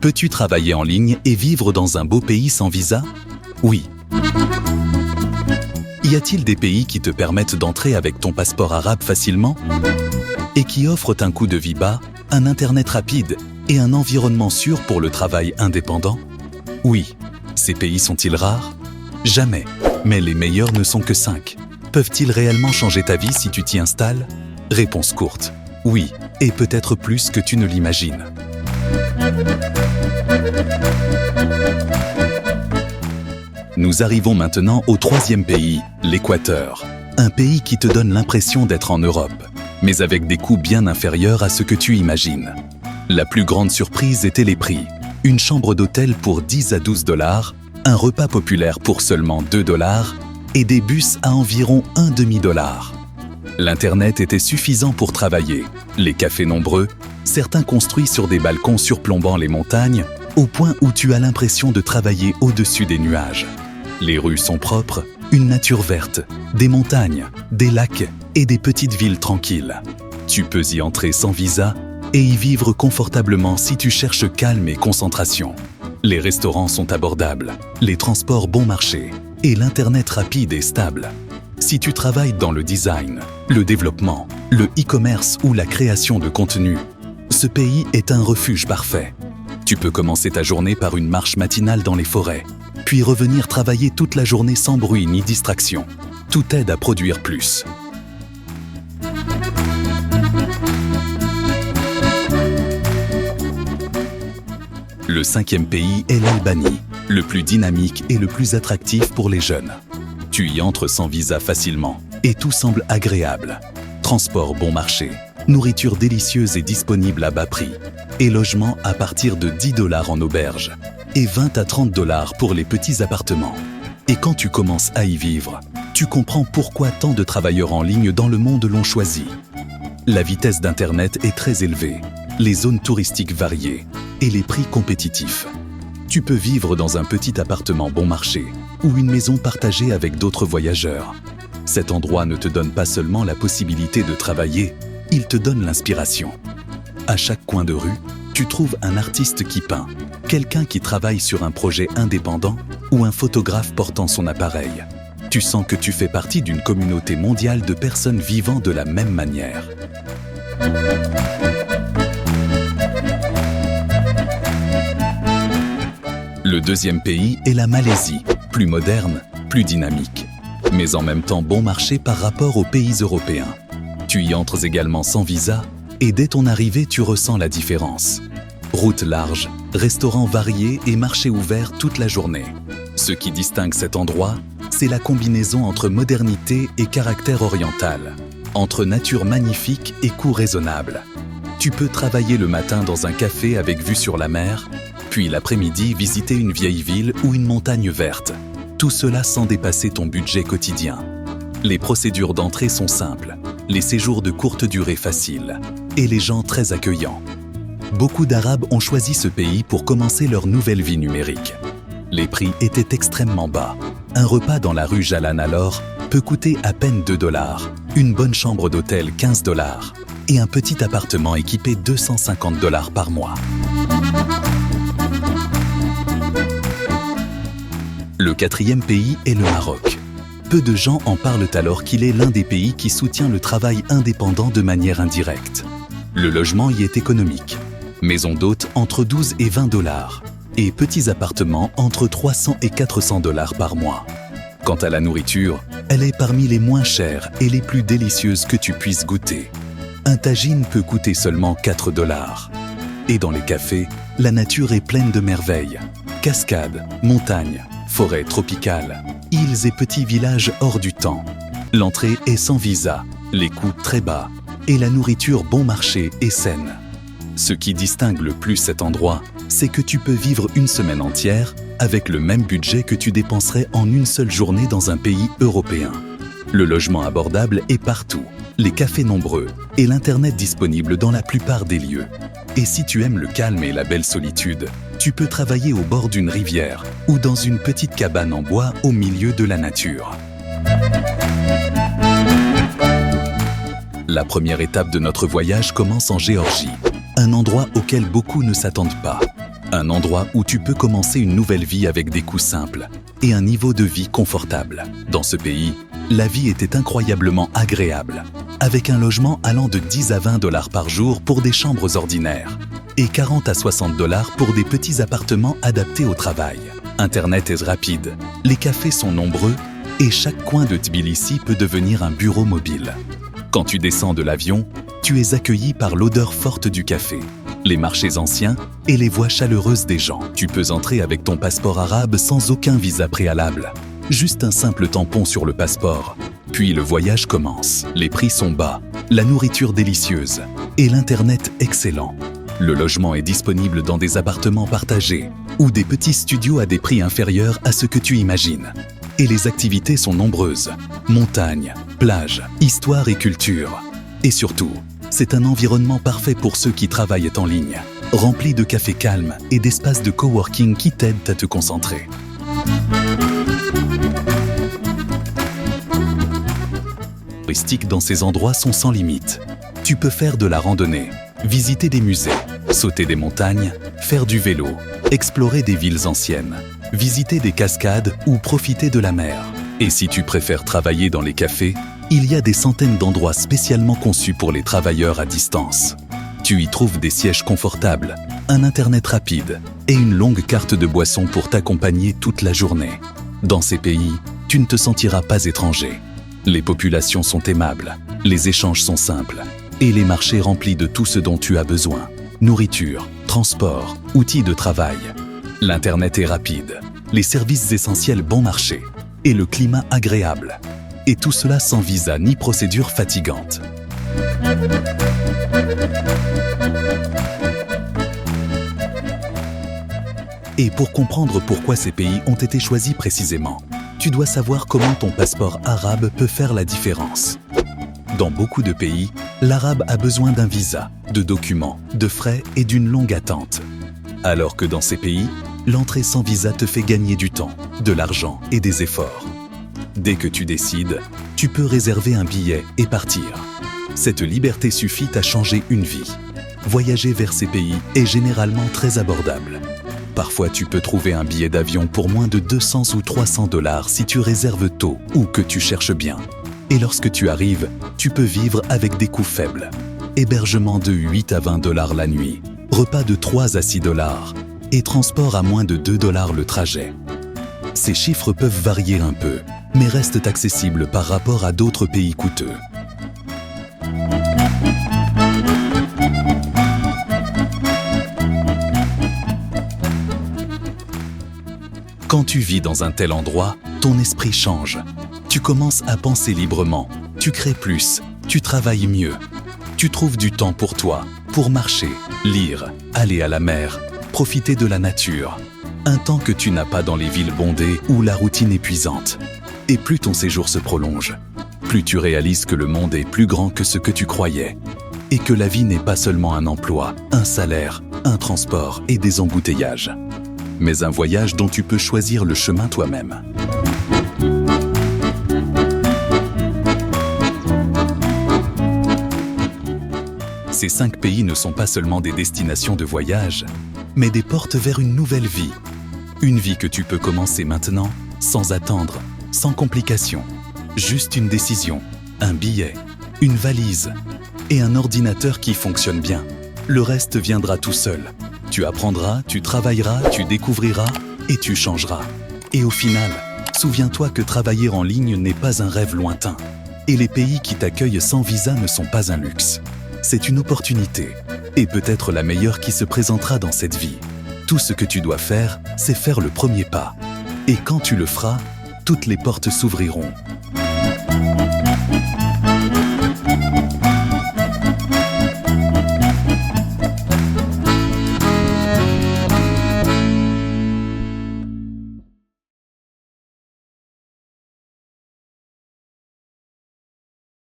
Peux-tu travailler en ligne et vivre dans un beau pays sans visa? Oui. Y a-t-il des pays qui te permettent d'entrer avec ton passeport arabe facilement? Et qui offrent un coût de vie bas, un internet rapide et un environnement sûr pour le travail indépendant? Oui. Ces pays sont-ils rares? Jamais. Mais les meilleurs ne sont que 5. Peuvent-ils réellement changer ta vie si tu t'y installes? Réponse courte. Oui, et peut-être plus que tu ne l'imagines. Nous arrivons maintenant au 3e pays, l'Équateur. Un pays qui te donne l'impression d'être en Europe, mais avec des coûts bien inférieurs à ce que tu imagines. La plus grande surprise était les prix. Une chambre d'hôtel pour 10 à 12 $, un repas populaire pour seulement 2 $ et des bus à environ $1,50. L'Internet était suffisant pour travailler, les cafés nombreux, certains construits sur des balcons surplombant les montagnes, au point où tu as l'impression de travailler au-dessus des nuages. Les rues sont propres, une nature verte, des montagnes, des lacs et des petites villes tranquilles. Tu peux y entrer sans visa et y vivre confortablement si tu cherches calme et concentration. Les restaurants sont abordables, les transports bon marché et l'Internet rapide et stable. Si tu travailles dans le design, le développement, le e-commerce ou la création de contenu, ce pays est un refuge parfait. Tu peux commencer ta journée par une marche matinale dans les forêts, puis revenir travailler toute la journée sans bruit ni distraction. Tout aide à produire plus. Le 5e pays est l'Albanie, le plus dynamique et le plus attractif pour les jeunes. Tu y entres sans visa facilement et tout semble agréable. Transport bon marché, nourriture délicieuse et disponible à bas prix, et logement à partir de 10 $ en auberge et 20 à 30 $ pour les petits appartements. Et quand tu commences à y vivre, tu comprends pourquoi tant de travailleurs en ligne dans le monde l'ont choisi. La vitesse d'Internet est très élevée, les zones touristiques variées et les prix compétitifs. Tu peux vivre dans un petit appartement bon marché ou une maison partagée avec d'autres voyageurs. Cet endroit ne te donne pas seulement la possibilité de travailler, il te donne l'inspiration. À chaque coin de rue, tu trouves un artiste qui peint, quelqu'un qui travaille sur un projet indépendant ou un photographe portant son appareil. Tu sens que tu fais partie d'une communauté mondiale de personnes vivant de la même manière. Le 2e pays est la Malaisie, plus moderne, plus dynamique, mais en même temps bon marché par rapport aux pays européens. Tu y entres également sans visa et dès ton arrivée, tu ressens la différence. Routes larges, restaurants variés et marchés ouverts toute la journée. Ce qui distingue cet endroit, c'est la combinaison entre modernité et caractère oriental, entre nature magnifique et coût raisonnable. Tu peux travailler le matin dans un café avec vue sur la mer, puis l'après-midi visiter une vieille ville ou une montagne verte. Tout cela sans dépasser ton budget quotidien. Les procédures d'entrée sont simples, les séjours de courte durée faciles et les gens très accueillants. Beaucoup d'Arabes ont choisi ce pays pour commencer leur nouvelle vie numérique. Les prix étaient extrêmement bas. Un repas dans la rue Jalan alors peut coûter à peine 2 $, une bonne chambre d'hôtel 15 $ et un petit appartement équipé 250 $ par mois. Le 4e pays est le Maroc. Peu de gens en parlent alors qu'il est l'un des pays qui soutient le travail indépendant de manière indirecte. Le logement y est économique. Maison d'hôte entre 12 et 20 $ et petits appartements entre 300 et 400 $ par mois. Quant à la nourriture, elle est parmi les moins chères et les plus délicieuses que tu puisses goûter. Un tagine peut coûter seulement 4 $. Et dans les cafés, la nature est pleine de merveilles. Cascades, montagnes, forêts tropicales, îles et petits villages hors du temps. L'entrée est sans visa, les coûts très bas et la nourriture bon marché et saine. Ce qui distingue le plus cet endroit, c'est que tu peux vivre une semaine entière avec le même budget que tu dépenserais en une seule journée dans un pays européen. Le logement abordable est partout, les cafés nombreux et l'Internet disponible dans la plupart des lieux. Et si tu aimes le calme et la belle solitude, tu peux travailler au bord d'une rivière ou dans une petite cabane en bois au milieu de la nature. La première étape de notre voyage commence en Géorgie, un endroit auquel beaucoup ne s'attendent pas. Un endroit où tu peux commencer une nouvelle vie avec des coûts simples et un niveau de vie confortable. Dans ce pays, la vie était incroyablement agréable, avec un logement allant de 10 à 20 $ par jour pour des chambres ordinaires et 40 à 60 $ pour des petits appartements adaptés au travail. Internet est rapide, les cafés sont nombreux et chaque coin de Tbilissi peut devenir un bureau mobile. Quand tu descends de l'avion, tu es accueilli par l'odeur forte du café, les marchés anciens et les voix chaleureuses des gens. Tu peux entrer avec ton passeport arabe sans aucun visa préalable. Juste un simple tampon sur le passeport. Puis le voyage commence. Les prix sont bas, la nourriture délicieuse et l'Internet excellent. Le logement est disponible dans des appartements partagés ou des petits studios à des prix inférieurs à ce que tu imagines. Et les activités sont nombreuses. Montagnes, plages, histoire et culture. Et surtout, c'est un environnement parfait pour ceux qui travaillent en ligne, rempli de cafés calmes et d'espaces de coworking qui t'aident à te concentrer. Les touristiques dans ces endroits sont sans limite. Tu peux faire de la randonnée, visiter des musées, sauter des montagnes, faire du vélo, explorer des villes anciennes, visiter des cascades ou profiter de la mer. Et si tu préfères travailler dans les cafés, il y a des centaines d'endroits spécialement conçus pour les travailleurs à distance. Tu y trouves des sièges confortables, un internet rapide et une longue carte de boissons pour t'accompagner toute la journée. Dans ces pays, tu ne te sentiras pas étranger. Les populations sont aimables, les échanges sont simples et les marchés remplis de tout ce dont tu as besoin. Nourriture, transport, outils de travail. L'internet est rapide, les services essentiels bon marché et le climat agréable. Et tout cela sans visa ni procédure fatigante. Et pour comprendre pourquoi ces pays ont été choisis précisément, tu dois savoir comment ton passeport arabe peut faire la différence. Dans beaucoup de pays, l'arabe a besoin d'un visa, de documents, de frais et d'une longue attente. Alors que dans ces pays, l'entrée sans visa te fait gagner du temps, de l'argent et des efforts. Dès que tu décides, tu peux réserver un billet et partir. Cette liberté suffit à changer une vie. Voyager vers ces pays est généralement très abordable. Parfois, tu peux trouver un billet d'avion pour moins de 200 ou 300 $ si tu réserves tôt ou que tu cherches bien. Et lorsque tu arrives, tu peux vivre avec des coûts faibles. Hébergement de 8 à 20 $ la nuit, repas de 3 à 6 $ et transport à moins de 2 $ le trajet. Ces chiffres peuvent varier un peu, mais restent accessibles par rapport à d'autres pays coûteux. Quand tu vis dans un tel endroit, ton esprit change. Tu commences à penser librement, tu crées plus, tu travailles mieux. Tu trouves du temps pour toi, pour marcher, lire, aller à la mer, profiter de la nature. Un temps que tu n'as pas dans les villes bondées ou la routine épuisante. Et plus ton séjour se prolonge, plus tu réalises que le monde est plus grand que ce que tu croyais. Et que la vie n'est pas seulement un emploi, un salaire, un transport et des embouteillages. Mais un voyage dont tu peux choisir le chemin toi-même. Ces 5 pays ne sont pas seulement des destinations de voyage, mais des portes vers une nouvelle vie. Une vie que tu peux commencer maintenant, sans attendre, sans complications. Juste une décision, un billet, une valise et un ordinateur qui fonctionne bien. Le reste viendra tout seul. Tu apprendras, tu travailleras, tu découvriras et tu changeras. Et au final, souviens-toi que travailler en ligne n'est pas un rêve lointain. Et les pays qui t'accueillent sans visa ne sont pas un luxe. C'est une opportunité, et peut-être la meilleure qui se présentera dans cette vie. Tout ce que tu dois faire, c'est faire le premier pas. Et quand tu le feras, toutes les portes s'ouvriront.